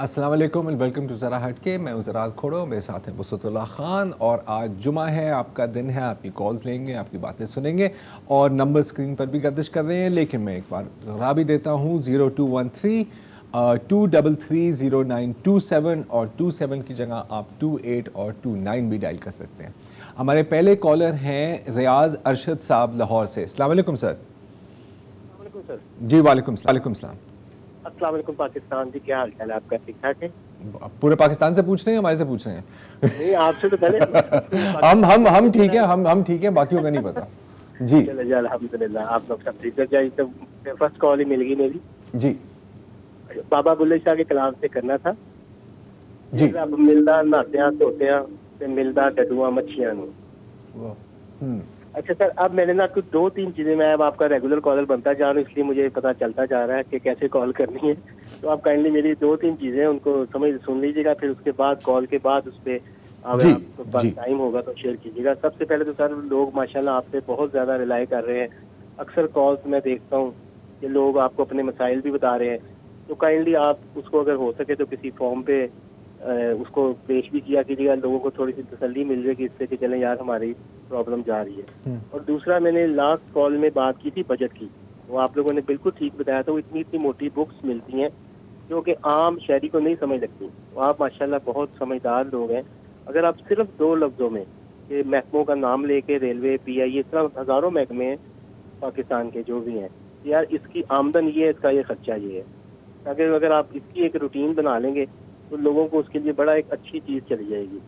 अस्सलाम वालेकुम and welcome to ज़रा हटके। मैं हूं ज़रा खोड़ो, मेरे साथ हैं वसतुल्लाह खान और आज जुमा है, आपका दिन है, आपकी कॉल्स लेंगे, आपकी बातें सुनेंगे और नंबर स्क्रीन पर भी गर्दिश कर रहे हैं। लेकिन मैं एक बार दोहरा भी देता हूं 0213 2330927 और 27 की जगह आप 28 और 29 भी डायल कर सकते हैं। हमारे पहले कॉलर हैं रियाज अरशद साहब लाहौर से। अस्सलाम वालेकुम सर। सर जी वालेकुम सलाम। अस्सलाम वालेकुम पाकिस्तान जी, क्या हाल चाल है आपका? ठीक ठाक है? आप पूरे पाकिस्तान से पूछ रहे हैं, हमारे से पूछ रहे हैं? नहीं, आपसे तो पहले हम ठीक है, हम ठीक है, बाकियों का नहीं पता जी। चलो जी, अल्हम्दुलिल्लाह आप लोग सब ठीक है। जाए तो फर्स्ट कॉल ही मिल गई मेरी जी बाबा बुल्ले शाह के कलाम से करना था जी। अब मिलदा नहात्या धोत्या ते मिलदा डडुआ मच्छियां नूं। अच्छा सर, अब मैंने ना कुछ 2-3 चीजें, मैं अब आपका रेगुलर कॉलर बनता जा रहा हूँ, इसलिए मुझे पता चलता जा रहा है कि कैसे कॉल करनी है। तो आप काइंडली मेरी 2-3 चीजें उनको सुन लीजिएगा, फिर उसके बाद कॉल के बाद उस पर अगर आपके पास टाइम होगा तो शेयर कीजिएगा। सबसे पहले तो सर, लोग माशाल्लाह आप पे बहुत ज्यादा रिलाई कर रहे हैं। अक्सर कॉल्स मैं देखता हूँ कि लोग आपको अपने मसाइल भी बता रहे हैं, तो काइंडली आप उसको अगर हो सके तो किसी फॉर्म पे उसको पेश भी किया कीजिएगा। लोगों को थोड़ी सी तसल्ली मिल जाएगी इससे कि चलें यार हमारी प्रॉब्लम जा रही है। और दूसरा, मैंने लास्ट कॉल में बात की थी बजट की, वो आप लोगों ने बिल्कुल ठीक बताया था। वो इतनी इतनी मोटी बुक्स मिलती हैं जो कि आम शहरी को नहीं समझ लगती। तो आप माशाल्लाह बहुत समझदार लोग हैं। अगर आप सिर्फ 2 लफ्जों में ये महकमों का नाम लेके, रेलवे, PI, इस तरह हजारों महकमे हैं पाकिस्तान के जो भी हैं, यार इसकी आमदन ये है, इसका ये खर्चा ये है, ताकि अगर आप इसकी एक रूटीन बना लेंगे तो लोगों को उसके लिए बड़ा एक अच्छी चीज़ चली जाएगी।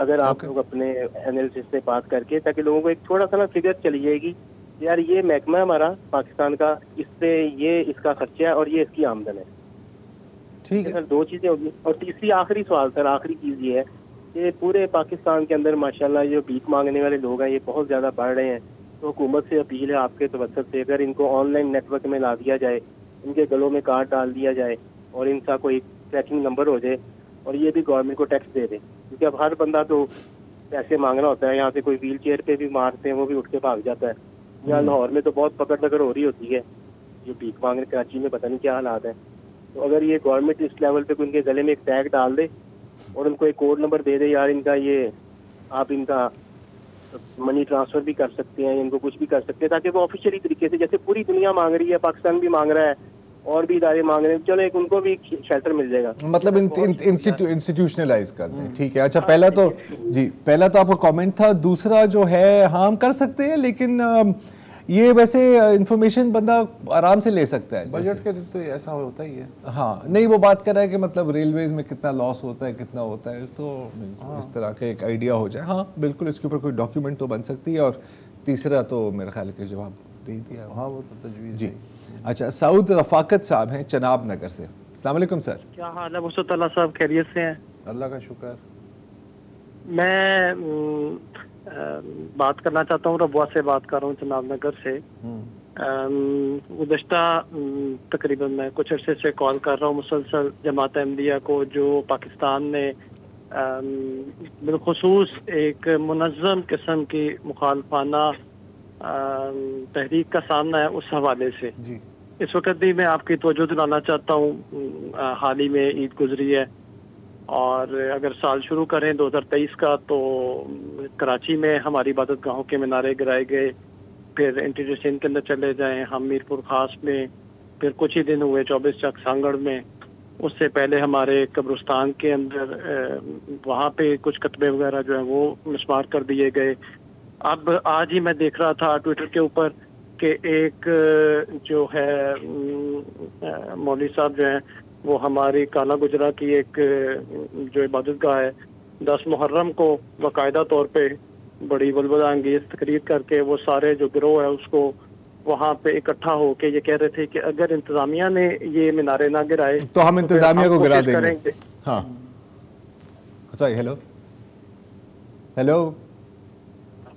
अगर आप लोग अपने एनालिसिस से बात करके, ताकि लोगों को एक थोड़ा सा ना फिगर चली जाएगी, यार ये महकमा है हमारा पाकिस्तान का, इससे ये इसका खर्चा है और ये इसकी आमदन है। ठीक है सर, 2 चीज़ें होगी। और तीसरी आखिरी सवाल सर, आखिरी चीज़ ये है कि पूरे पाकिस्तान के अंदर माशाल्लाह जो भीख मांगने वाले लोग हैं ये बहुत ज़्यादा बढ़ रहे हैं। तो हुकूमत से अपील है आपके तवज्जुह से, अगर इनको ऑनलाइन नेटवर्क में ला दिया जाए, इनके गलों में कार्ड डाल दिया जाए और इनका कोई ट्रैकिंग नंबर हो जाए और ये भी गवर्नमेंट को टैक्स दे दे, क्योंकि अब हर बंदा तो पैसे मांगना होता है। यहाँ से कोई व्हील चेयर पे भी मारते हैं, वो भी उठ के भाग जाता है। यहाँ लाहौर में तो बहुत पकड़ दकड़ हो रही होती है, जो भीख मांगने, कराची में पता नहीं क्या हालात है। तो अगर ये गवर्नमेंट इस लेवल पे उनके गले में एक टैग डाल दे और उनको एक कोड नंबर दे दे, यार इनका ये आप इनका मनी ट्रांसफर भी कर सकते हैं, इनको कुछ भी कर सकते हैं, ताकि वो ऑफिशियली तरीके से, जैसे पूरी दुनिया मांग रही है, पाकिस्तान भी मांग रहा है और भी इदारे मांग रहे हैं, चलो एक उनको भी शेल्टर मिल जाएगा। मतलब इंस्टीट्यूशनलाइज कर दें। ठीक है। अच्छा, पहला तो आपका कमेंट था। दूसरा जो है, हाँ हम कर सकते हैं, लेकिन ये वैसे इंफॉर्मेशन बंदा आराम से ले सकता है। बजट के दिन तो ऐसा होता ही है। हाँ, नहीं वो बात कर रहा है कि मतलब रेलवेज में कितना लॉस होता है, कितना होता है, तो इस तरह का एक आइडिया हो जाए। हाँ बिल्कुल, इसके ऊपर कोई डॉक्यूमेंट तो बन सकती है। और तीसरा तो मेरे ख्याल के जवाब दे दिया। हाँ वो तो तजवीज़ जी। अच्छा, सऊद रफाकत साहब हैं चनाब नगर से। अस्सलाम वालेकुम सर। क्या हाल है वसतुल्लाह साहब, खैरियत से हैं? अल्लाह का शुक्र। मैं बात करना चाहता हूँ, रबुआ से बात कर रहा हूँ, चनाब नगर से। गुज़श्ता तकरीबन मैं कुछ अर्से से कॉल कर रहा हूँ मुसलसल जमात अहमदिया को, जो पाकिस्तान में बिलखुसूस एक मुनज़्ज़म किस्म की मुखालफाना तहरीक का सामना है, उस हवाले से जी। इस वक्त भी मैं आपकी तवज्जो दिलाना चाहता हूँ। हाल ही में ईद गुजरी है और अगर साल शुरू करें 2023 का, तो कराची में हमारी इबादत गाहों के मीनारे गिराए गए, फिर इंटीरियर सिंध के अंदर चले जाएं, हम मीरपुर खास में, फिर कुछ ही दिन हुए 24 चक सांगड़ में, उससे पहले हमारे कब्रिस्तान के अंदर वहाँ पे कुछ कतबे वगैरह जो है वो मिसमार कर दिए गए। अब आज ही मैं देख रहा था ट्विटर के ऊपर कि एक जो है मौलवी साहब जो हैं, वो हमारी काला गुजरा की एक जो इबादत गाह है, 10 मुहर्रम को बाकायदा तौर पे बड़ी वल्वला अंगेज तकरीर करके वो सारे जो गिरोह है उसको वहाँ पे इकट्ठा होके ये कह रहे थे कि अगर इंतजामिया ने ये मीनारे ना गिराए तो हम इंतजामिया को गिरा देंगे। हाँ, हेलो हेलो।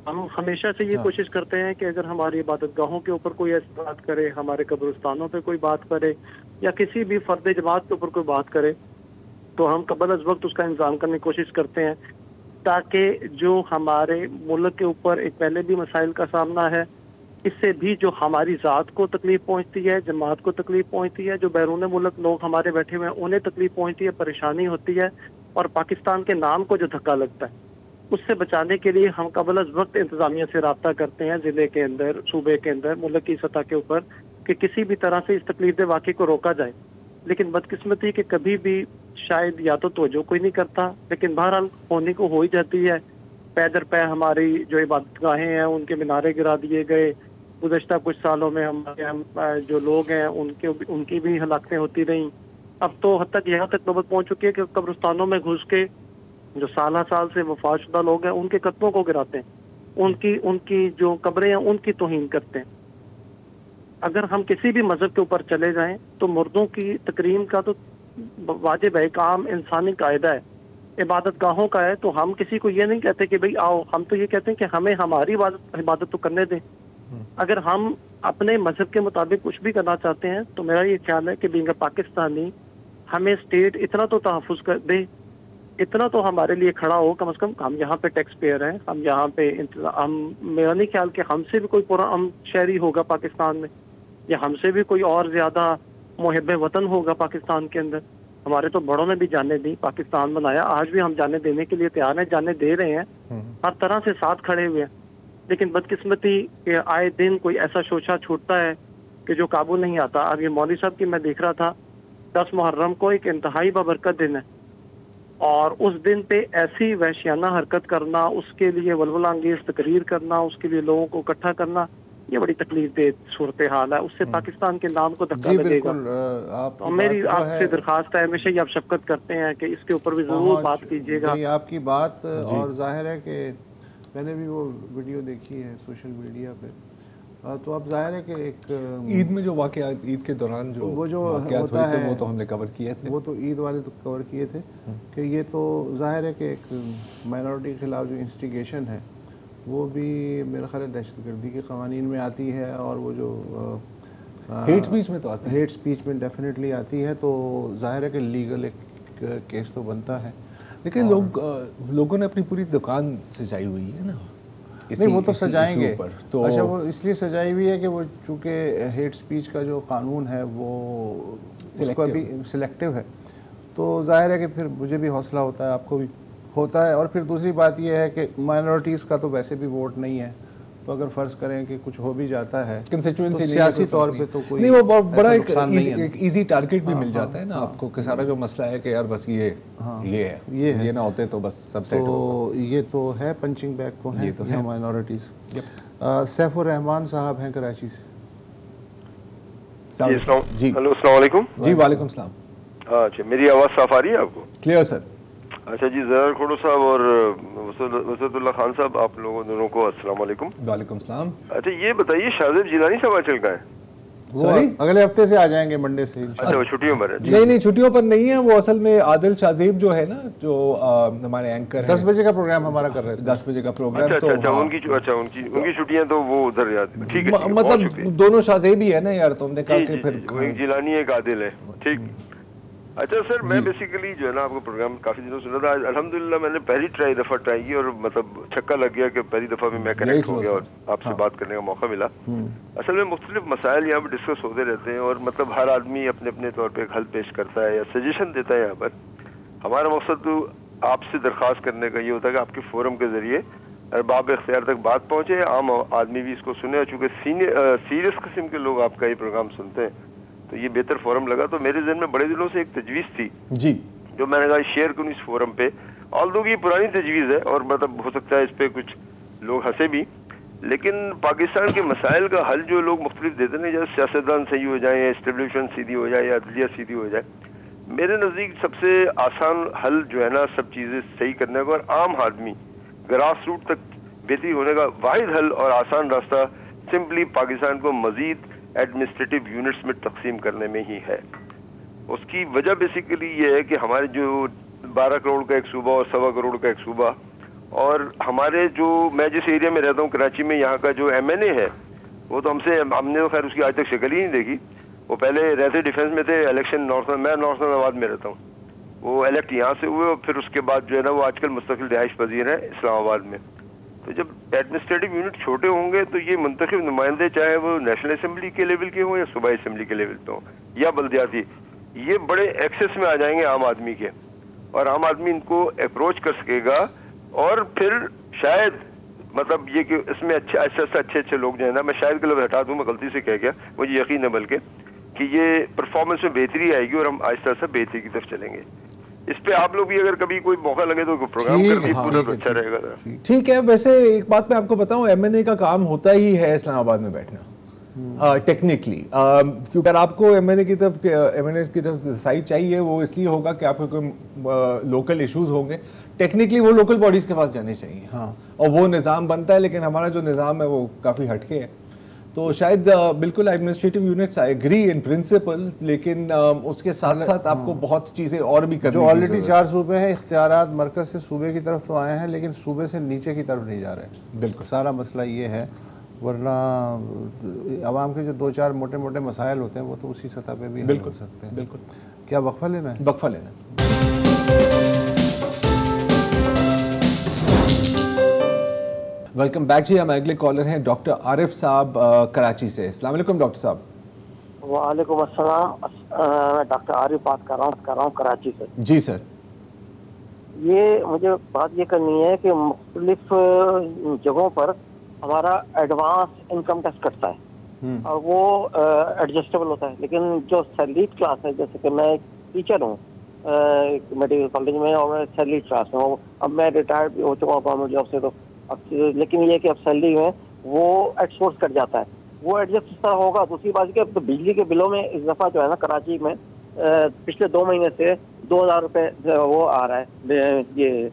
हम हमेशा से ये कोशिश करते हैं कि अगर हमारी इबादत गाहों के ऊपर कोई ऐसी बात करे, हमारे कब्रिस्तानों पे कोई बात करे, या किसी भी फर्द जमात के ऊपर कोई बात करे, तो हम कबल अज वक्त उसका इंतजाम करने की कोशिश करते हैं, ताकि जो हमारे मुल्क के ऊपर एक पहले भी मसाइल का सामना है इससे भी जो हमारी ज़ात को तकलीफ पहुंचती है, जमात को तकलीफ पहुंचती है, जो बैरून मुल्क लोग हमारे बैठे हुए हैं उन्हें तकलीफ पहुंचती है, परेशानी होती है, और पाकिस्तान के नाम को जो धक्का लगता है, उससे बचाने के लिए हम कबल अज़ वक्त इंतज़ामिया से रब्ता करते हैं, ज़िले के अंदर, सूबे के अंदर, मुल्क की सतह के ऊपर, कि किसी भी तरह से इस तकलीफ दे वाक़े को रोका जाए। लेकिन बदकिस्मती कि कभी भी शायद या तो तवज्जो कोई नहीं करता, लेकिन बहरहाल होने को हो ही जाती है। पैदर पै हमारी जो इबादतगाहें हैं उनके मीनारे गिरा दिए गए। गुज़श्ता कुछ सालों में हमारे जो लोग हैं उनकी भी हलाकतें होती रहीं। अब तो हद तक यहाँ तक नौबत पहुँच चुकी है कि कब्रिस्तानों में घुस के जो साल से वफातशुदा लोग हैं उनके कत्लों को गिराते हैं, उनकी जो कब्रें हैं उनकी तौहीन करते हैं। अगर हम किसी भी मजहब के ऊपर चले जाएं तो मुर्दों की तकरीम का तो वाजिब है, एक आम इंसानी कायदा है, इबादत गाहों का है। तो हम किसी को ये नहीं कहते कि भाई आओ, हम तो ये कहते हैं कि हमें हमारी इबादत तो करने दें। अगर हम अपने मजहब के मुताबिक कुछ भी करना चाहते हैं तो मेरा ये ख्याल है कि बीइंग पाकिस्तानी हमें स्टेट इतना तो तहफ़्फ़ुज़ कर दे, इतना तो हमारे लिए खड़ा हो, कम से कम हम यहाँ पे टैक्स पेयर हैं, हम यहाँ पे मेरा नहीं ख्याल कि हमसे भी कोई पूरा शहरी होगा पाकिस्तान में, या हमसे भी कोई और ज़्यादा मुहिब वतन होगा पाकिस्तान के अंदर। हमारे तो बड़ों ने भी जाने दी, पाकिस्तान बनाया, आज भी हम जाने देने के लिए तैयार हैं, जाने दे रहे हैं, हर तरह से साथ खड़े हुए हैं। लेकिन बदकिस्मती के आए दिन कोई ऐसा शोशा छूटता है कि जो काबू नहीं आता। अब ये मौलवी साहब की मैं देख रहा था, 10 मुहर्रम को एक इंतहाई बाबरकत दिन है, और उस दिन पे ऐसी वहशियाना हरकत करना, उसके लिए वलवला अंगेज तकरीर करना, उसके लिए लोगों को इकट्ठा करना, ये बड़ी तकलीफ दे सूरत हाल है। उससे पाकिस्तान के नाम को धक्का लगेगा। तो मेरी आपसे दरखास्त है, हमेशा ही आप शफकत करते हैं कि इसके ऊपर भी जरूर बात कीजिएगा। आपकी बात, और जाहिर है कि मैंने भी वो वीडियो देखी है सोशल मीडिया पे, तो अब जाहिर है कि एक ईद में जो वाक़या, ईद के दौरान जो होता है वो तो हमने कवर किए थे, वो तो ईद वाले तो कवर किए थे कि ये तो जाहिर है कि एक माइनॉरिटी के खिलाफ जो इंस्टिगेशन है वो भी मेरे ख्याल दहशतगर्दी के क़वानीन में आती है, और वो जो हेट स्पीच में तो आती है, हेट स्पीच में डेफिनेटली आती है। तो जाहिर है कि लीगल एक केस तो बनता है। लेकिन लोगों ने अपनी पूरी दुकान सजाई हुई है ना, नहीं वो तो सजाएंगे, तो अच्छा वो इसलिए सजाई हुई है कि वो चूँकि हेट स्पीच का जो कानून है वो उसका भी सिलेक्टिव है, तो जाहिर है कि फिर मुझे भी हौसला होता है, आपको भी होता है। और फिर दूसरी बात यह है कि माइनॉरिटीज़ का तो वैसे भी वोट नहीं है, तो अगर फ़र्ज़ करें कि कुछ हो भी जाता है कंस्टिट्यूएंसी तो सियासी तौर पे तो कोई नहीं, वो बहुत बड़ा एक इजी टारगेट भी मिल जाता है ना आपको, कि सारा जो मसला है कि यार बस ये ना होते तो बस सब सेट हो। तो ये तो है, पंचिंग बैग तो है, तो माइनॉरिटीज़। सैफुर रहमान साहब हैं कराची से। जी हेलो, अस्सलाम वालेकुम। जी वालेकुम सलाम। अच्छा, मेरी आवाज़ साफ आ रही है आपको? Clear sir. अच्छा जी, ज़हर खोड़ो साहब और वसतुल्लाह खान साहब, आप लोगों दोनों को अस्सलाम वालेकुम। वालेकुम सलाम। अच्छा ये बताइए, शाहजेब जिलानी साहब आजकल कहाँ हैं? वो अगले हफ्ते से आ जाएंगे, मंडे से। अच्छा, वो छुट्टियों पर है? नहीं, छुट्टियों पर नहीं है वो, असल में आदिल शाहजेब जो है ना, जो हमारे एंकर है, 10 बजे का प्रोग्राम हमारा कर रहे थे, 10 बजे का प्रोग्राम। अच्छा, तो उनकी छुट्टियां तो वो उधर जाती है, ठीक है। मतलब दोनों शाहजेब ही है ना यार, तुमने कहा कि फिर एक जिलानी एक आदिल है, ठीक। अच्छा सर, मैं बेसिकली जो है ना आपको प्रोग्राम काफी दिनों सुना था, आज अल्हम्दुलिल्लाह मैंने पहली दफा ट्राई की, और मतलब छक्का लग गया कि पहली दफा में मैं कनेक्ट हो गया और आपसे बात करने का मौका मिला। असल में मुख्तलिफ मसाइल यहाँ पर डिस्कस होते रहते हैं, और मतलब हर आदमी अपने अपने तौर पर हल पेश करता है या सजेशन देता है। यहाँ पर हमारा मकसद तो आपसे दरख्वास्त करने का ये होता है कि आपके फोरम के जरिए अरबाब इख्तियार तक बात पहुँचे, आम आदमी भी इसको सुने, और चूँकि सीरियस किस्म के लोग आपका ये प्रोग्राम सुनते हैं तो ये बेहतर फोरम लगा। तो मेरे जहन में बड़े दिनों से एक तजवीज़ थी जी, जो मैंने कहा शेयर करूँ इस फोरम पे। ऑल्दो की पुरानी तजवीज़ है और मतलब हो सकता है इस पे कुछ लोग हंसे भी, लेकिन पाकिस्तान के मसाइल का हल जो लोग मुख्तलिफ देते हैं, जैसे सियासतदान सही हो जाए या एस्टेब्लिशमेंट सीधी हो जाए या अदलिया सीधी हो जाए, मेरे नज़दीक सबसे आसान हल जो है ना सब चीज़ें सही करने का और आम आदमी ग्रास रूट तक बेहतरी होने का वाहिद हल और आसान रास्ता सिंपली पाकिस्तान को मजीद एडमिनिस्ट्रेटिव यूनिट्स में तकसीम करने में ही है। उसकी वजह बेसिकली ये है कि हमारे जो 12 करोड़ का एक सूबा और 1.25 करोड़ का एक सूबा, और हमारे जो मैं जिस एरिया में रहता हूँ कराची में, यहाँ का जो MNA है वो तो हमने तो खैर उसकी आज तक शक्ल ही नहीं देखी। वो पहले रहते डिफेंस में थे, इलेक्शन मैं नॉर्थ इस्लामाबाद में रहता हूँ, वो इलेक्ट यहाँ से हुए और फिर उसके बाद जो है ना वो आजकल मुस्तकिल रिहाइश पजीर है इस्लामाबाद में। तो जब एडमिनिस्ट्रेटिव यूनिट छोटे होंगे तो ये मुंतखब नुमाइंदे, चाहे वो नेशनल असेंबली के लेवल के हों या सूबाई असेंबली के लेवल पे हों या बल्दियाती, ये बड़े एक्सेस में आ जाएंगे आम आदमी के, और आम आदमी इनको अप्रोच कर सकेगा। और फिर शायद मतलब ये कि इसमें अच्छे लोग जो है ना, मैं शायद के लफ्ज़ हटा दूँ, मैं गलती से कह गया, मुझे यकीन है बल्कि कि ये परफॉर्मेंस में बेहतरी आएगी और हम आहिस्ता आहिस्ता बेहतरी की तरफ चलेंगे। इस पे आप लोग भी अगर कभी कोई मौका लगे तो प्रोग्राम कर भी पूरा तो अच्छा रहेगा। ठीक है। वैसे एक बात मैं आपको बताऊं, एमएनए का काम होता ही है इस्लामाबाद में बैठना टेक्निकली, क्योंकि अगर आपको एमएनए की तरफ साइड चाहिए, वो इसलिए होगा कि आपको कोई लोकल इश्यूज होंगे, टेक्निकली वो लोकल बॉडीज के पास जाने चाहिए। हाँ, और वो निज़ाम बनता है, लेकिन हमारा जो निज़ाम है वो काफ़ी हटके है। तो शायद बिल्कुल administrative units I agree in principle, लेकिन उसके साथ साथ आपको बहुत चीज़ें और भी करनी, जो ऑलरेडी 4 सूबे हैं, इख्तियारात मरकज़ से सूबे की तरफ तो आए हैं, लेकिन सूबे से नीचे की तरफ नहीं जा रहे। बिल्कुल सारा मसला ये है, वरना आवाम के जो 2-4 मोटे मोटे मसाइल होते हैं वो तो उसी सतह पे भी हल हो सकते हैं। बिल्कुल। क्या वक्फा लेना है? वक्फा लेना है। वेलकम बैक जी। हम अगले कॉलर हैं डॉक्टर आरिफ साहब कराची से। अस्सलाम वालेकुम डॉक्टर साहब। वालेकुम अस्सलाम। मैं डॉक्टर आरिफ बात कर रहा हूँ कराची से। जी सर। ये मुझे बात ये करनी है कि मुख्तलिफ जगहों पर हमारा एडवांस इनकम टैक्स कटता है और वो एडजस्टेबल होता है, लेकिन जो सैलरीड क्लास है, जैसे कि मैं एक टीचर हूँ मेडिकल कॉलेज में और मैं सैलरीड क्लास में हूँ, अब मैं रिटायर्ड हो चुका हूँ गवर्नमेंट जॉब से, तो अब लेकिन ये कि अब सैलरी में वो एक्सपोर्ट कट जाता है, वो एडजस्ट इस तरह होगा। दूसरी बात कि अब तो बिजली के बिलों में इस दफ़ा जो है ना कराची में पिछले 2 महीने से 2000 रुपये वो आ रहा है, ये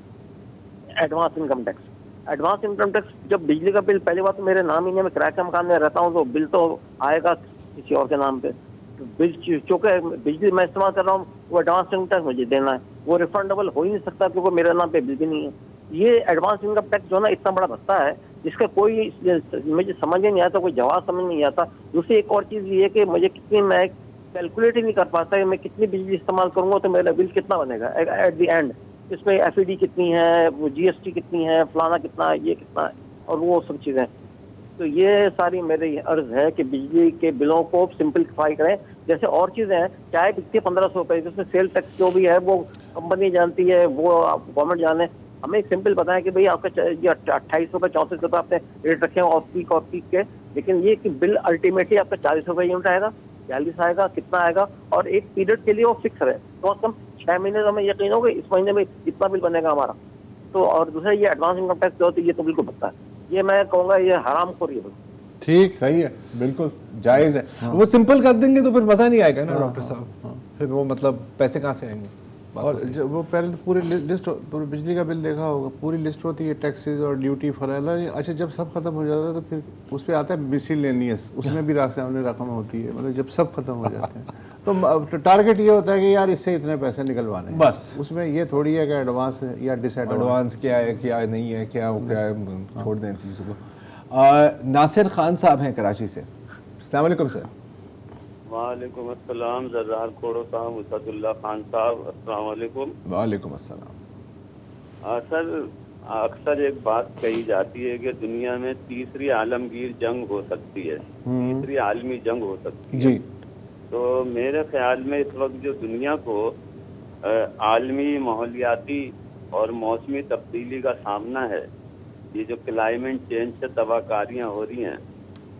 advance income tax. Advance income tax जब बिजली का बिल, पहली बात तो मेरे नाम ही में किराए के मकान में रहता हूँ, तो बिल तो आएगा किसी और के नाम पे। बिल चूँकि बिजली मैं इस्तेमाल कर रहा हूँ, वो एडवांस इनकम टैक्स मुझे देना है, वो रिफंडेबल हो ही नहीं सकता क्योंकि मेरे नाम पे बिल भी नहीं है। ये एडवांस इनकम टैक्स जो है ना इतना बड़ा भत्ता है जिसका कोई मुझे समझ ही नहीं आता, कोई जवाब समझ नहीं आता। दूसरी एक और चीज़ ये है कि मुझे कितनी, मैं कैलकुलेट ही नहीं कर पाता कि मैं कितनी बिजली इस्तेमाल करूँगा तो मेरा बिल कितना बनेगा एट द एंड। इसमें FED कितनी है, वो GST कितनी है, फलाना कितना है, ये कितना है, और वो सब चीज़ें। तो ये सारी मेरी अर्ज़ है कि बिजली के बिलों को सिंपलीफाई करें। जैसे और चीज़ें हैं, चाय बिकती है 1500 रुपये, जिसमें सेल टैक्स जो भी है वो कंपनी जानती है, वो गवर्नमेंट जाने। हमें सिंपल बताएं कि भाई आपका 28 रुपये 34 रुपये आपने रेट रखे हैं ऑफ पीक के, लेकिन ये कि बिल अल्टीमेटली आपका 40 रुपये यूनिट आएगा, 40 आएगा, कितना आएगा, और एक पीरियड के लिए वो फिक्स है, तो कम 6 महीने तो हमें यकीन होगा इस महीने में इतना बिल बनेगा हमारा। तो और दूसरा ये एडवांस इनकम टैक्स जो होती है ये तो बिल्कुल बनता है, ये मैं कहूँगा ये हराम खोरी है। ठीक, सही है, बिल्कुल जायज़ है। वो सिंपल कर देंगे तो फिर मज़ा नहीं आएगा ना डॉक्टर साहब, फिर वो मतलब पैसे कहाँ से आएंगे। और जब वो पहले तो पूरी लिस्ट, पूरी बिजली का बिल देखा होगा, पूरी लिस्ट होती है, टैक्सेस और ड्यूटी फराला। अच्छा, जब सब खत्म हो जाता है तो फिर उस पर आता है मिसलेनियस, उसमें भी रकम होती है, मतलब जब सब खत्म हो जाते हैं तो टारगेट ये होता है कि यार इससे इतने पैसे निकलवाने बस। उसमें ये थोड़ी है कि एडवांस है या डिसएडवांस क्या है, क्या नहीं है, क्या है, छोड़ दें चीज़ों को। नासिर खान साहब हैं कराची से। अस्सलाम वालेकुम सर। वालेकुम अस्सलाम। जर्रार खोड़ो साहब, उसदुल्ला खान साहब, अस्सलाम वालेकुम। वालेकुम अस्सलाम। सर, अक्सर एक बात कही जाती है कि दुनिया में तीसरी आलमगीर जंग हो सकती है, तीसरी आलमी जंग हो सकती है जी। तो मेरे ख्याल में इस वक्त जो दुनिया को आलमी माहौलियाती और मौसमी तब्दीली का सामना है, ये जो क्लाइमेट चेंज से तबाहकारियाँ हो रही हैं,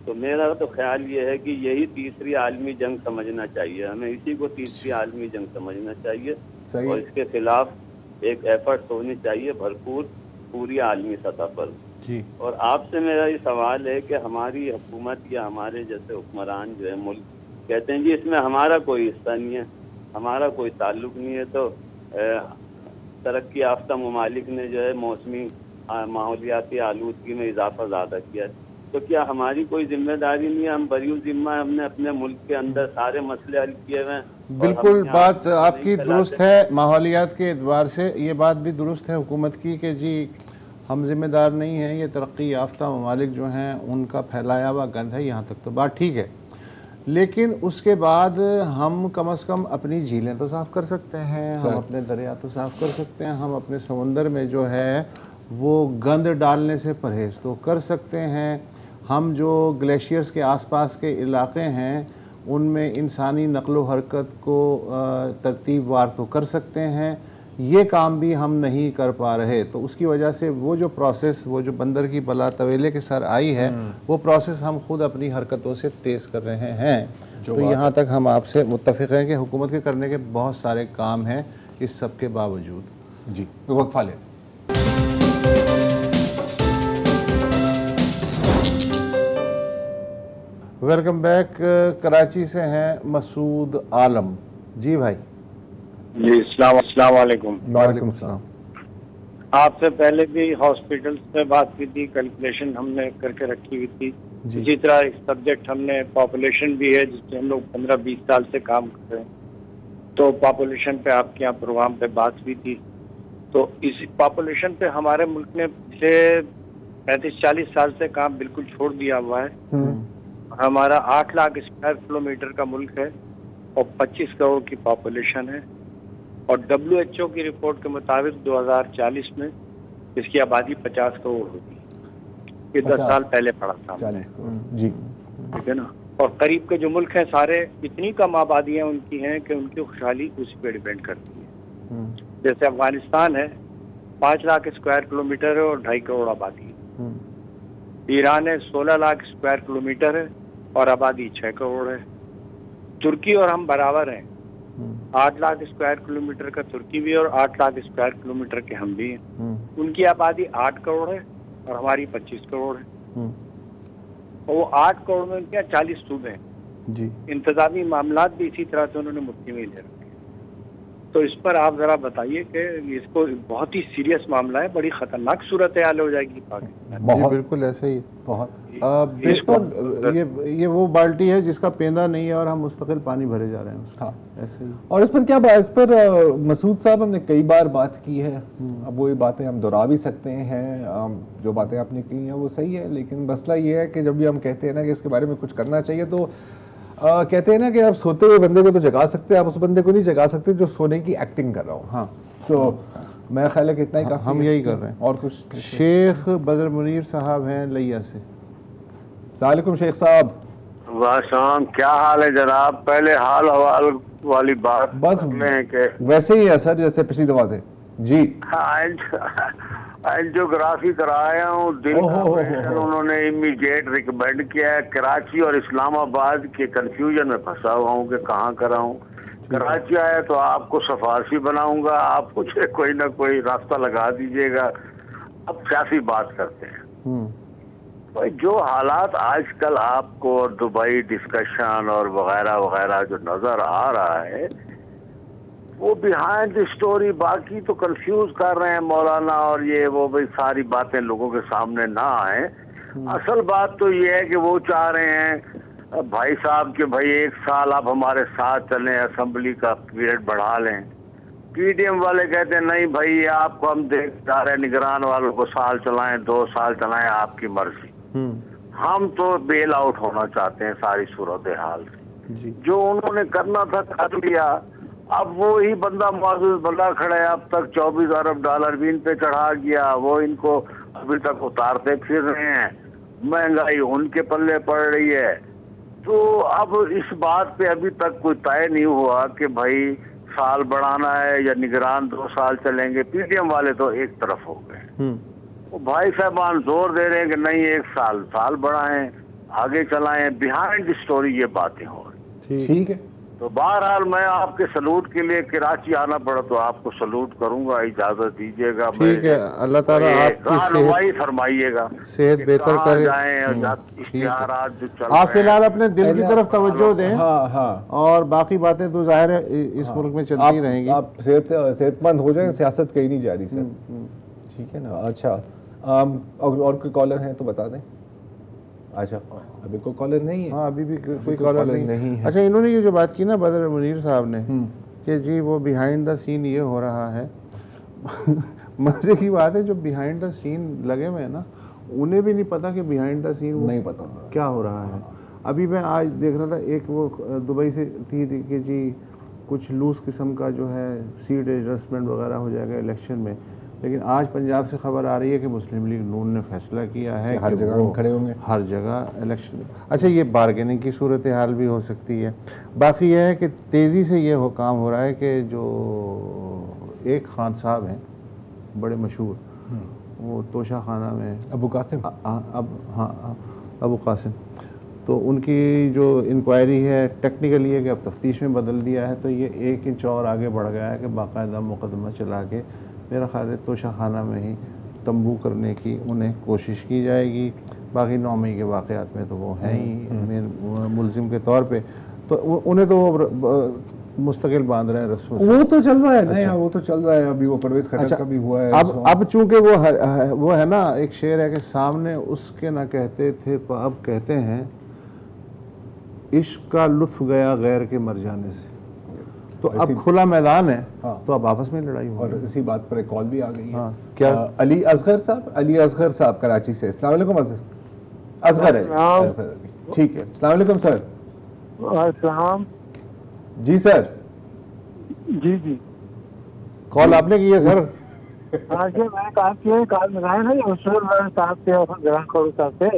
तो मेरा तो ख्याल ये है कि यही तीसरी आलमी जंग समझना चाहिए, हमें इसी को तीसरी आलमी जंग समझना चाहिए और इसके खिलाफ एक एफर्ट होनी चाहिए भरपूर पूरी आलमी सतह पर जी। और आपसे मेरा ये सवाल है कि हमारी हुकूमत या हमारे जैसे हुक्मरान जो है मुल्क कहते हैं जी इसमें हमारा कोई हिस्सा नहीं है, हमारा कोई ताल्लुक नहीं है, तो तरक्की याफ्ता ममालिक ने जो है मौसमी माहौलियाती आलूदगी में इजाफा ज़्यादा किया है, तो क्या हमारी कोई जिम्मेदारी नहीं है? हम बरियो जिम्मा, हमने अपने मुल्क के अंदर सारे मसले हल किए हुए हैं। बिल्कुल बात आपकी दुरुस्त है, माहौलियात के एतबार से ये बात भी दुरुस्त है हुकूमत की कि जी हम जिम्मेदार नहीं हैं, ये तरक्की याफ्ता ममालिक जो हैं उनका फैलाया हुआ गंद है, यहाँ तक तो बात ठीक है। लेकिन उसके बाद हम कम से कम अपनी झीलें तो साफ़ कर सकते हैं, हम अपने दरिया तो साफ़ कर सकते हैं, हम अपने समुंदर में जो है वो गंद डालने से परहेज़ तो कर सकते हैं। हम जो ग्लेशियर्स के आसपास के इलाके हैं उनमें इंसानी नक़्लो हरकत को तरतीबवार तो कर सकते हैं, ये काम भी हम नहीं कर पा रहे। तो उसकी वजह से वो जो प्रोसेस, वो जो बंदर की बला तवेले के सर आई है, वो प्रोसेस हम खुद अपनी हरकतों से तेज़ कर रहे हैं। तो यहाँ तक हम आपसे मुत्तफ़िक़ हैं कि हुकूमत के करने के बहुत सारे काम हैं इस सब के बावजूद। जी, वक्फा लें। Welcome back. कराची से हैं मसूद आलम। जी भाई। जी अस्सलाम वालेकुम। वालेकुम सलाम। आपसे पहले भी हॉस्पिटल में बात की थी, कैलकुलेशन हमने करके रखी हुई थी। इसी तरह एक सब्जेक्ट हमने पॉपुलेशन भी है जिससे हम लोग 15-20 साल से काम कर रहे हैं, तो पॉपुलेशन पे आपके यहाँ प्रोग्राम पे बात हुई थी। तो इस पॉपुलेशन पे हमारे मुल्क ने पिछले 35-40 साल से काम बिल्कुल छोड़ दिया हुआ है। हमारा 8 लाख स्क्वायर किलोमीटर का मुल्क है और 25 करोड़ की पॉपुलेशन है, और WHO की रिपोर्ट के मुताबिक 2040 में इसकी आबादी 50 करोड़ होगी। ये 10 साल पहले पड़ा था जी, ठीक है ना। और करीब के जो मुल्क हैं सारे इतनी कम आबादियां उनकी हैं कि उनकी खुशहाली उसी पे डिपेंड करती है। जैसे अफगानिस्तान है, 5 लाख स्क्वायर किलोमीटर है और 2.5 करोड़ आबादी है। ईरान है, 16 लाख स्क्वायर किलोमीटर है और आबादी 6 करोड़ है। तुर्की और हम बराबर हैं, 8 लाख स्क्वायर किलोमीटर का तुर्की भी और 8 लाख स्क्वायर किलोमीटर के हम भी हैं। उनकी आबादी 8 करोड़ है और हमारी 25 करोड़ है। और वो 8 करोड़ में क्या 40 सूबे हैं जी। इंतजामी मामलात भी इसी तरह से उन्होंने मुट्ठी में ले रखे। तो इस पर आप जरा बताइए कि इसको बहुत ही सीरियस मामला है, बड़ी खतरनाक सूरत हाल हो जाएगी पाकिस्तान। बहुत बिल्कुल ऐसे ही बहुत बिल्कुल ये वो बाल्टी है जिसका पेंदा नहीं है और हम मुस्तकिल पानी भरे जा रहे हैं उसका। हाँ, ऐसे ही। और इस पर क्या इस पर मसूद साहब हमने कई बार बात की है, अब वही बातें हम दोहरा भी सकते हैं। जो बातें आपने की हैं वो सही है, लेकिन मसला ये है कि जब भी हम कहते हैं ना कि इसके बारे में कुछ करना चाहिए, तो कहते हैं ना कि आप सोते हुए बंदे को तो जगा सकते हैं, आप उस बंदे को नहीं जगा सकते जो सोने की एक्टिंग कर रहा हो। हाँ, तो मैं ख्याल है कि इतना ही काफी, हम यही कर रहे हैं। और कुछ शेख बदर मुनीर साहब हैं लिया से। सलामुकुम शेख साहब। वाशाम, क्या हाल है जनाब? पहले हाल हवाल वाली बात बस में के वैसे ही है सर जैसे पिछली दफा थे जी। एंजियोग्राफी कराया हूँ, दिल का ऑपरेशन उन्होंने इमीडिएट रिकमेंड किया है। कराची और इस्लामाबाद के कंफ्यूजन में फंसा हुआ हूँ कि कहाँ कराऊँ। कराची आया तो आपको सिफारशी बनाऊंगा, आप कुछ कोई ना कोई रास्ता लगा दीजिएगा। अब सियासी बात करते हैं। भाई जो हालात आजकल आपको दुबई डिस्कशन और वगैरह वगैरह जो नजर आ रहा है, वो बिहाइंड द स्टोरी बाकी तो कंफ्यूज कर रहे हैं मौलाना और ये वो, भाई सारी बातें लोगों के सामने ना आए। असल बात तो ये है कि वो चाह रहे हैं भाई साहब कि भाई 1 साल आप हमारे साथ चलें, असेंबली का पीरियड बढ़ा लें। पीडीएम वाले कहते हैं नहीं भाई आपको हम देख जा रहे हैं, निगरान वालों को साल चलाएं 2 साल चलाएं, आपकी मर्जी। हम तो बेल आउट होना चाहते हैं सारी सूरत हाल से। जो उन्होंने करना था कर लिया। अब वो ही बंदा मौजूद बंदा खड़ा है, अब तक $24 अरब भी इन पे चढ़ा गया, वो इनको अभी तक उतारते फिर रहे हैं। महंगाई उनके पल्ले पड़ रही है। तो अब इस बात पे अभी तक कोई तय नहीं हुआ कि भाई साल बढ़ाना है या निगरान 2 साल चलेंगे। पीडीएम वाले तो एक तरफ हो गए, वो भाई साहबान जोर दे रहे हैं कि नहीं 1 साल बढ़ाएं, आगे चलाएं। बिहाइंड द स्टोरी ये बातें हो रही। ठीक है, तो बहरहाल मैं आपके सलूट के लिए कराची आना पड़ा तो आपको सलूट करूंगा, इजाजत दीजिएगा। ठीक है, अल्लाह ताला आपकी फरमाइएगा, सेहत बेहतर करे। आप फिलहाल अपने दिल की तरफ तवज्जो दें। हाँ हाँ, और बाकी बातें तो जाहिर है इस मुल्क में चलती रहेंगी। आप सेहतमंद हो जाएं, सियासत कहीं नहीं जा रही सर। ठीक है ना। अच्छा, और कोई कॉलर है तो बता दें। अच्छा, अभी कोई कॉलर नहीं है? हाँ, अभी भी कोई कॉलर नहीं है। अच्छा, इन्होंने ये जो बात की ना बदर मुनीर साहब ने कि जी वो बिहाइंड द सीन ये हो रहा है मजे की बात है, जो बिहाइंड द सीन लगे हुए हैं ना, उन्हें भी नहीं पता कि बिहाइंड द सीन नहीं पता क्या हो रहा है। अभी मैं आज देख रहा था, एक वो दुबई से थी कि जी कुछ लूज किस्म का जो है सीट एडजस्टमेंट वगैरह हो जाएगा इलेक्शन में। लेकिन आज पंजाब से खबर आ रही है कि मुस्लिम लीग नून ने फैसला किया है हर जगह हम खड़े होंगे, हर जगह इलेक्शन। अच्छा, ये बारगेनिंग की सूरत हाल भी हो सकती है। बाकी यह है कि तेज़ी से ये काम हो रहा है कि जो एक खान साहब हैं बड़े मशहूर, वो तोशा खाना में अबू कासिम, अबू कासिम, तो उनकी जो इंक्वायरी है टेक्निकली है कि अब तफ्तीश में बदल दिया है, तो ये 1 इंच और आगे बढ़ गया है कि बाकायदा मुकदमा चला के मेरा ख्याल है तोशा खाना में ही तंबू करने की उन्हें कोशिश की जाएगी। बाकी 9 मई के वाक़यात में तो वो हैं ही मुलजिम के तौर पे, तो उन्हें तो वो मुस्तकिल बांध रहे हैं रस्सों से। वो तो चल रहा है ना। अच्छा। वो तो चल रहा है, अभी वो परवेज खट्टर का भी हुआ है। अब चूंकि वो है ना, एक शेर है कि सामने उसके ना कहते थे अब कहते हैं, इश्क का लुत्फ गया गैर के मर जाने से। तो अब खुला मैदान है। हाँ। तो अब आपस में लड़ाई हो। और इसी बात पर एक कॉल भी आ गई है। हाँ। क्या अली असगर साहब कराची से। अस्सलाम वालेकुम। असगर है, ठीक है। अस्सलाम वालेकुम सर। अस्सलाम जी सर। जी कॉल आपने की है सर? हाँ जी, मैंने कहा कि कॉल मिलाया ना साहब से और ग्रहण करो साहब से।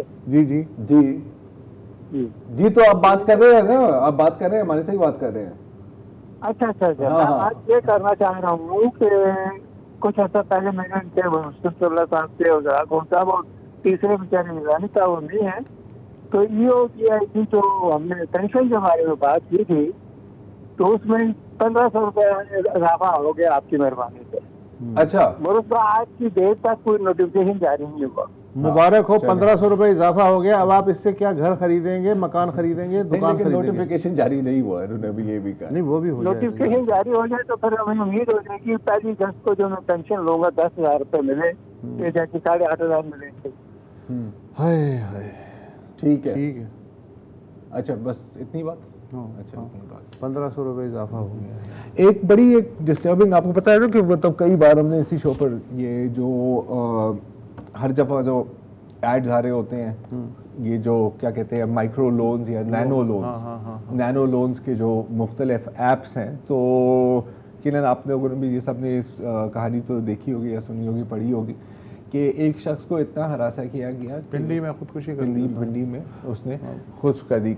जी तो आप बात कर रहे हैं ना, आप बात कर रहे हैं, हमारे से ही बात कर रहे हैं। अच्छा। मैं आज ये करना चाह रहा हूँ कि कुछ अर्सा पहले मैंने उनसे मुस्तफा साहब से साहब और तीसरे बेचारे निगरानी का वो नहीं है, तो EOPI की जो हमने पेंशन के बारे में बात की थी, तो उसमें 1500 रुपये इजाफा हो गया आपकी मेहरबानी से। अच्छा, मुझे आज की डेट तक कोई नोटिफिकेशन जारी नहीं हुआ। मुबारक हो, 1500 रुपये इजाफा हो गया। अब आप इससे क्या घर खरीदेंगे, मकान खरीदेंगे, दुकान खरीदेंगे? नोटिफिकेशन जारी नहीं हुआ है, उन्होंने भी ये भी कहा। नहीं, वो भी हो जाए। नोटिफिकेशन जारी हो जाए तो फिर हमें उम्मीद हो जाएगी 1 अगस्त को जो मैं पेंशन लूंगा 10,000 रुपये मिले, ये जाके 8,500 मिले। हाय ठीक है। अच्छा, बस इतनी बात। अच्छा, 1500 रुपये इजाफा हो गया। एक बड़ी डिस्टर्बिंग, आपको पता है ना कि मतलब कई बार हमने इसी शो पर ये जो हर दफ़ा जो एड्स आ रहे होते हैं, ये जो क्या कहते हैं माइक्रो लोन्स या नैनो लोन्स, नैनो लोन्स के जो मुख्तलिफ ऐप्स हैं, तो किरण आप लोगों ने भी ये सब ने इस कहानी तो देखी होगी या सुनी होगी, पढ़ी होगी कि एक शख्स को इतना हरासा किया गया, पिंडी में खुदकुशी पिंडी में उसने खुद कर दी।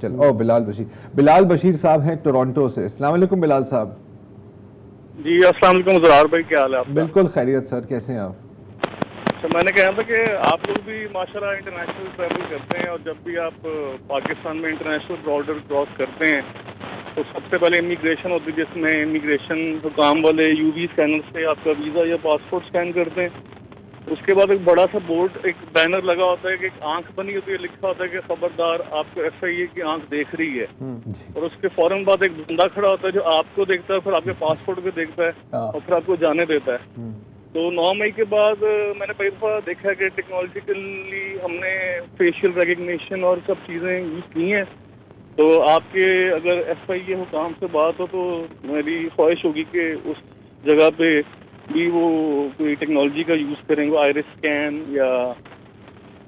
चलो, बिलाल बशीर साहब हैं टोरंटो से। अस्सलाम वालेकुम बिलाल साहब। जी अस्सलाम वालेकुम ज़रार भाई, क्या हाल है आपका? बिल्कुल खैरियत सर, कैसे हैं आप? तो मैंने कहा था कि आप लोग भी माशाल्लाह इंटरनेशनल ट्रैवल करते हैं, और जब भी आप पाकिस्तान में इंटरनेशनल बॉर्डर क्रॉस करते हैं तो सबसे पहले इमिग्रेशन होती है, जिसमें इमिग्रेशन हुकाम वाले UV स्कैनर से आपका वीज़ा या पासपोर्ट स्कैन करते हैं। उसके बाद एक बड़ा सा बोर्ड, एक बैनर लगा होता है कि एक आंख बनी होती है, लिखा होता है कि खबरदार आपको FIA की आंख देख रही है। और उसके फौरन बाद एक बंदा खड़ा होता है जो आपको देखता है, फिर आपके पासपोर्ट को देखता है और फिर आपको जाने देता है। तो 9 मई के बाद मैंने कई दफ़ा देखा कि टेक्नोलॉजिकली हमने फेशियल रिकग्निशन और सब चीज़ें यूज़ की हैं। तो आपके अगर FIA हुकाम से बात हो तो मेरी ख्वाहिश होगी कि उस जगह पे भी वो कोई टेक्नोलॉजी का यूज़ करें, वो आइरिस स्कैन, या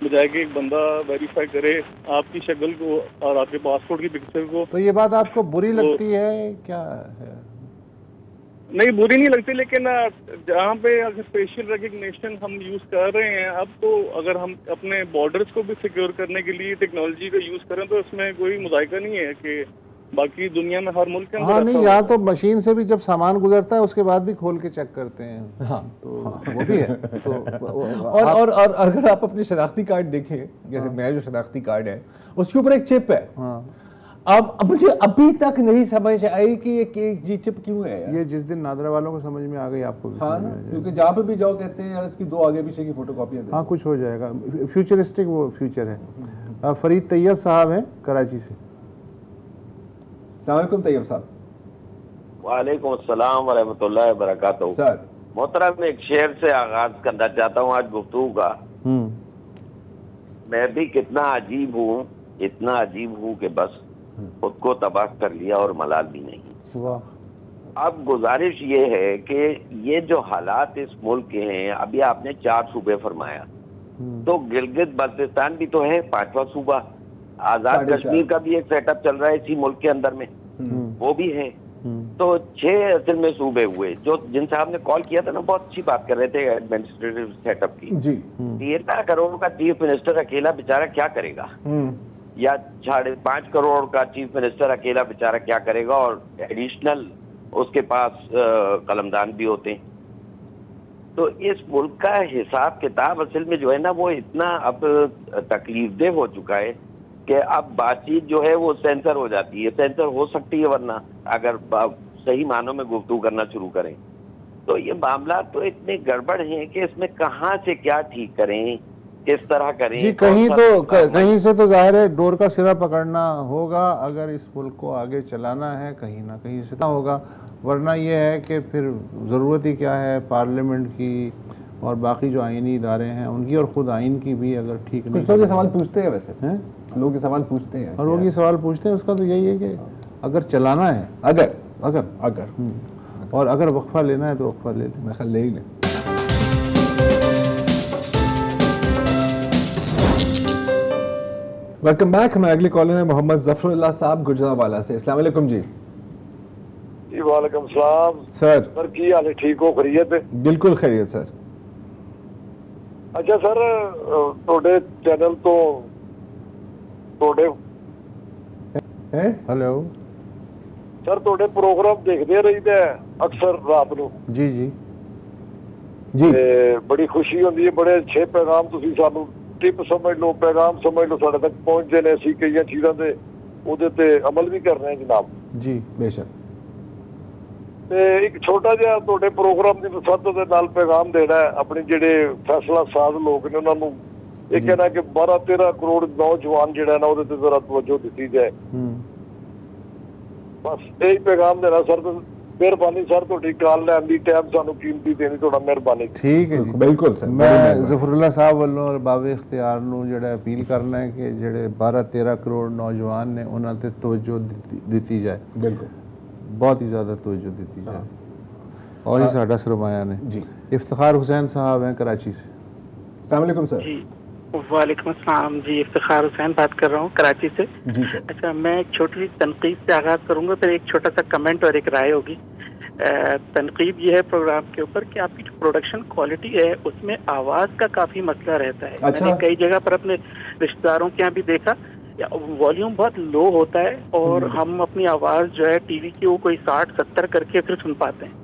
बजाय कि एक बंदा वेरीफाई करे आपकी शक्ल को और आपके पासपोर्ट की पिक्चर को। तो ये बात आपको बुरी लगती है क्या? नहीं, बुरी नहीं लगती, लेकिन जहाँ पे अगर फेशियल रिकग्निशन हम यूज़ कर रहे हैं अब, तो अगर हम अपने बॉर्डर्स को भी सिक्योर करने के लिए टेक्नोलॉजी का यूज़ करें तो इसमें कोई मुज़ायका नहीं है कि बाकी दुनिया में हर मुल्क के अंदर। हाँ, नहीं, यहाँ तो मशीन से भी जब सामान गुजरता है उसके बाद भी खोल के चेक करते हैं। हाँ, तो वो भी है। तो और अगर आप अपने शनाख्ती कार्ड देखें, जैसे मेरा जो शनाख्ती कार्ड है उसके ऊपर एक चिप है। अब मुझे अभी तक नहीं समझ आई कि ये चिप क्यों है यार। ये जिस दिन नादरा वालों को समझ में आ गई, आपको भी हाँ ना, क्योंकि जहाँ पे भी जाओ कहते हैं यार इसकी 2 आगे पीछे की फोटोकॉपियाँ। हाँ, कुछ हो जाएगा, फ्यूचरिस्टिक वो फ्यूचर है। फरीद तैयब साहब हैं कराची से। अस्सलाम वालेकुम तैयब साहब। वालेकुम अस्सलाम व रहमतुल्लाहि व बरकातहू। सर मोहतरम, एक शेर से आगाज करना चाहता हूँ आज गुफ्तगू का। मैं भी कितना अजीब हूँ, इतना अजीब हूँ कि बस खुद को तबाह कर लिया और मलाल भी नहीं। अब गुजारिश ये है कि ये जो हालात इस मुल्क के हैं, अभी आपने 4 सूबे फरमाया, तो गिलगित बल्तिस्तान भी तो है 5वां सूबा, आजाद कश्मीर का भी एक सेटअप चल रहा है इसी मुल्क के अंदर में, वो भी है। तो 6 असल में सूबे हुए। जो जिनसे आपने कॉल किया था ना, बहुत अच्छी बात कर रहे थे एडमिनिस्ट्रेटिव सेटअप की जी। 13 करोड़ का चीफ मिनिस्टर अकेला बेचारा क्या करेगा, या 5.5 करोड़ का चीफ मिनिस्टर अकेला बेचारा क्या करेगा, और एडिशनल उसके पास कलमदान भी होते हैं। तो इस मुल्क का हिसाब किताब असल में जो है ना, वो इतना अब तकलीफदेह हो चुका है कि अब बातचीत जो है वो सेंसर हो जाती है, सेंसर हो सकती है, वरना अगर सही मानों में गुफ्तगू करना शुरू करें तो ये मामला तो इतने गड़बड़ हैं कि इसमें कहाँ से क्या ठीक करें, किस तरह करें जी। कहीं से तो जाहिर है डोर का सिरा पकड़ना होगा अगर इस मुल्क को आगे चलाना है, कहीं ना कहीं से होगा, वरना ये है कि फिर ज़रूरत ही क्या है पार्लियामेंट की और बाकी जो आइनी इदारे हैं उनकी, और ख़ुद आइन की भी अगर ठीक नहीं। कुछ लोग ये सवाल पूछते हैं, वैसे हैं लोग ये सवाल पूछते हैं, और लोग ये सवाल पूछते हैं, उसका तो यही है कि अगर चलाना है, अगर और अगर वक्फा लेना है तो वक्फा ले लें, मैं ख्याल ले ही लें। Welcome back. मैं अगली कॉलर है मोहम्मद जफरुल्लाह साहब गुजरावाला से। अस्सलाम वालेकुम जी। वालेकुम सलाम सर की हाल है, ठीक हो, खैरियत है? बिल्कुल खैरियत सर। अच्छा सर, थोड़े चैनल तो थोड़े हेलो सर, थोड़े प्रोग्राम देखते रहीदा अक्सर रात ਨੂੰ जी जी जी, बड़ी खुशी होती है, बड़े अच्छे पैगाम ਤੁਸੀਂ ਸਾਨੂੰ टिप समझ लो, पैगाम समझ लो, साढ़े तक पहुंचते ने, ਅਸੀਂ ਕਈਆਂ ਚੀਜ਼ਾਂ ਦੇ ਉਹਦੇ ਤੇ ਅਮਲ ਵੀ ਕਰ ਰਹੇ ਹਾਂ ਜਨਾਬ जी बेशक। ਤੇ ਇੱਕ ਛੋਟਾ ਜਿਹਾ ਤੁਹਾਡੇ ਪ੍ਰੋਗਰਾਮ ਦੀ ਵਸਤ ਦੇ ਨਾਲ ਪੈਗਾਮ ਦੇਣਾ ਹੈ ਆਪਣੇ ਜਿਹੜੇ ਫੈਸਲਾ ਸਾਜ਼ ਲੋਕ ਨੇ ਉਹਨਾਂ ਨੂੰ। ਇਹ ਕਹਿਣਾ ਕਿ 12-13 ਕਰੋੜ ਨੌਜਵਾਨ ਜਿਹੜਾ ਨਾ ਉਹਦੇ ਤੇ ਜ਼ਰਾ ਤਵੱਜੋ ਦਿੱਤੀ ਜਾਏ। ਬਸ ਇਹ ਪੈਗਾਮ ਦੇਣਾ ਸਰ। मेहरबानी सर, ਤੁਹਾਡੀ ਕਾਲ ਲੈਣ ਦੀ ਟਾਈਮ ਸਾਨੂੰ ਕੀਮਤੀ ਦੇਣੀ, ਤੁਹਾਡਾ ਮਿਹਰਬਾਨੀ। ठीक है जी, बिल्कुल सर। मैं ਜ਼ਫਰੁੱਲਾ ਸਾਹਿਬ ਵੱਲੋਂ ਔਰ ਬਾਵੇ ਇਖਤਿਆਰ ਨੂੰ ਜਿਹੜਾ ਅਪੀਲ ਕਰਨਾ ਹੈ ਕਿ ਜਿਹੜੇ 12-13 ਕਰੋੜ ਨੌਜਵਾਨ ਨੇ ਉਹਨਾਂ ਤੇ ਤਵੱਜੋ ਦਿੱਤੀ ਜਾਏ। ਬਿਲਕੁਲ, बहुत ही ज़्यादा तवज्जो देती जाए, और ही साडा सरमाया ने जी। इफ्तिखार हुसैन साहब हैं कराची से। अस्सलाम वालेकुम सर। जी वालेकुम अस्सलाम जी, इफ्तिखार हुसैन बात कर रहा हूँ कराची से जी सर। अच्छा, मैं एक छोटी सी तनकीद से आगाज़ करूँगा, फिर एक छोटा सा कमेंट और एक राय होगी। तनकीद ये है प्रोग्राम के ऊपर कि आपकी जो प्रोडक्शन क्वालिटी है उसमें आवाज़ का काफ़ी मसला रहता है। अच्छा। मैंने कई जगह पर अपने रिश्तेदारों के यहाँ भी देखा, वॉल्यूम बहुत लो होता है और हम अपनी आवाज़ जो है टीवी की वो कोई 60-70 करके फिर सुन पाते हैं।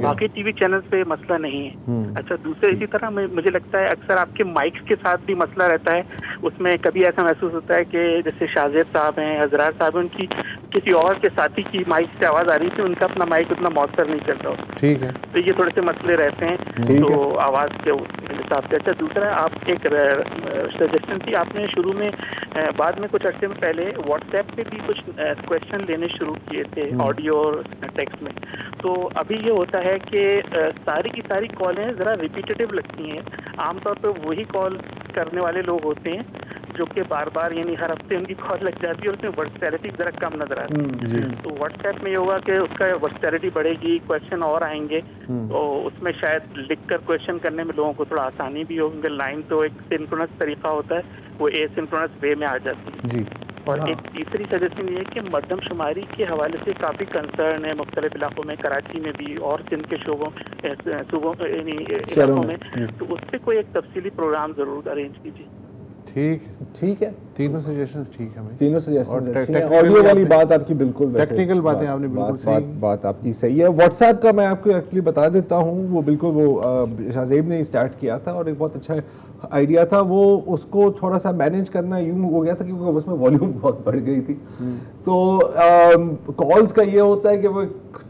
बाकी टीवी चैनल पे मसला नहीं है। अच्छा, दूसरे इसी तरह मुझे लगता है अक्सर आपके माइक्स के साथ भी मसला रहता है। उसमें कभी ऐसा महसूस होता है कि जैसे शाहजेब साहब हैं, हजरार साहब हैं, उनकी किसी और के साथी की माइक से आवाज़ आ रही थी, उनका अपना माइक उतना मौसर नहीं चल रहा। ठीक है, तो ये थोड़े से मसले रहते हैं तो आवाज़ के हिसाब से। अच्छा, दूसरा आप एक सजेशन थी आपने शुरू में, बाद में कुछ अर्से में पहले व्हाट्सएप पे भी कुछ क्वेश्चन लेने शुरू किए थे ऑडियो और टेक्स्ट में। तो अभी ये होता है कि सारी की सारी कॉलें ज़रा रिपीटेटिव लगती हैं। आमतौर पर वही कॉल करने वाले लोग होते हैं जो कि बार बार यानी हर हफ्ते उनकी कॉल लग जाती है और उसमें वर्सटैलिटी ज़रा कम नजर आती है। तो व्हाट्सएप में ये होगा कि उसका वर्सटैलिटी बढ़ेगी, क्वेश्चन और आएंगे, तो उसमें शायद लिखकर क्वेश्चन करने में लोगों को थोड़ा आसानी भी हो, क्योंकि लाइन तो एक सिंक्रोनस तरीका होता है, वो एसिंक्रोनस वे में आ जाती है जी। और एक तीसरी सजेशन ये है कि मरदमशुमारी के हवाले से काफ़ी कंसर्न है मुख्तलिफ इलाकों में, कराची में भी और सिंध के सूबों इलाकों में, तो उस पर कोई एक तफसीली प्रोग्राम ज़रूर अरेंज कीजिए। ठीक है, तीनों सजेशंस ठीक है, तीनों सजेशंस। ऑडियो वाली बात आपकी बिल्कुल, टेक्निकल बातें आपने बिल्कुल सही, बात आपकी सही है। व्हाट्सएप का मैं आपको एक्चुअली बता देता हूँ, वो बिल्कुल वो शाहजेब ने स्टार्ट किया था और एक बहुत अच्छा आइडिया था। वो उसको थोड़ा सा मैनेज करना यूँ हो गया था क्योंकि उसमें वॉल्यूम बहुत बढ़ गई थी। तो कॉल्स का ये होता है कि वो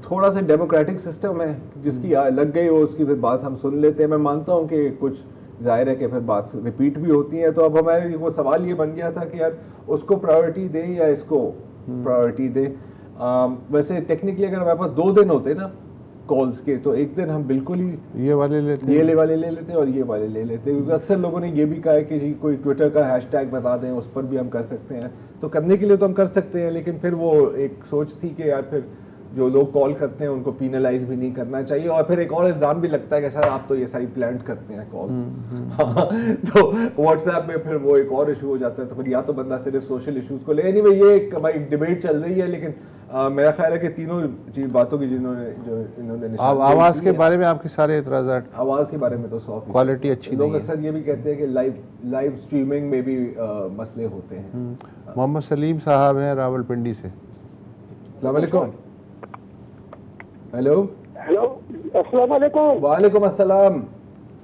थोड़ा सा डेमोक्रेटिक सिस्टम है, जिसकी लग गई हो उसकी फिर बात हम सुन लेते हैं। मैं मानता हूँ कि कुछ जाहिर है कि फिर बात रिपीट भी होती है। तो अब हमारे वो सवाल ये बन गया था कि यार उसको प्रायोरिटी दें या इसको प्रायोरिटी दें। वैसे टेक्निकली अगर हमारे पास 2 दिन होते ना कॉल्स के, तो एक दिन हम बिल्कुल ही ये वाले ले लेते और ये वाले ले लेते, क्योंकि अक्सर लोगों ने ये भी कहा है कि जी कोई ट्विटर का हैशटैग बता दें, उस पर भी हम कर सकते हैं। तो करने के लिए तो हम कर सकते हैं, लेकिन फिर वो एक सोच थी कि यार फिर जो लोग कॉल करते हैं उनको पीनलाइज भी नहीं करना चाहिए, और फिर एक और इल्ज़ाम भी लगता है कि सर आप तो ये सारी प्लान करते हैं कॉल्स। तो व्हाट्सएप में फिर वो एक और इशू हो जाता है। तो फिर या तो बंदा सिर्फ सोशल इश्यूज को ले, एनीवे ये एक डिबेट चल रही है, लेकिन मेरा ख्याल है कि तीनों बातों की इन्होंने आवाज़ के बारे में आपके सारे एतराज़ात, आवाज़ के बारे में तो 100% क्वालिटी अच्छी लोग अक्सर ये भी कहते हैं कि लाइव स्ट्रीमिंग में भी मसले होते हैं। मोहम्मद सलीम साहब हैं रावलपिंडी से। अस्सलाम वालेकुम। हेलो अस्सलाम वालेकुम। वालेकुम अस्सलाम।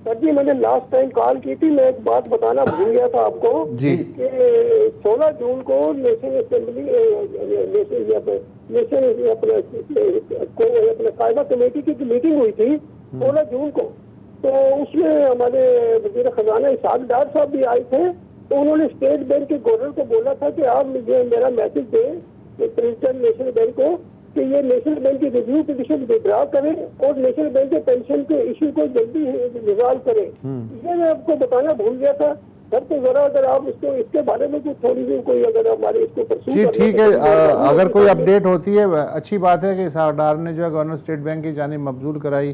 सर जी मैंने लास्ट टाइम कॉल की थी, मैं एक बात बताना भूल गया था आपको जी कि 16 जून को नेशनल असेंबली अपने कायदा कमेटी की मीटिंग हुई थी 16 जून को। तो उसमें हमारे वज़ीर खजाना इसहाक डार साहब भी आए थे। तो उन्होंने स्टेट बैंक के गवर्नर को बोला था कि आप मुझे मेरा मैसेज दें प्रेसिडेंट नेशनल बैंक को कि ये नेशनल बैंक की रिव्यू पिटिशन विड्रॉ करें और नेशनल बैंक के पेंशन के इशू को जल्दी रिजॉल्व करें। ये मैं आपको बताना भूल गया था सर। तो जरा अगर आप इसको इसके बारे में कुछ थोड़ी सी कोई अगर हमारे इसको जी ठीक है, अगर कोई अपडेट होती है अच्छी बात है कि सरदार ने जो है गवर्नर स्टेट बैंक की जानिब मबजूल कराई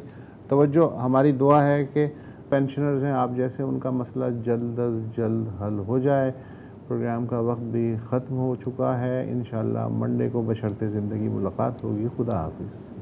तवज्जो। हमारी दुआ है कि पेंशनर्स हैं आप जैसे उनका मसला जल्द अज जल्द हल हो जाए। प्रोग्राम का वक्त भी ख़त्म हो चुका है। इंशाअल्लाह मंडे को बशर्ते ज़िंदगी मुलाकात होगी। खुदा हाफिज़।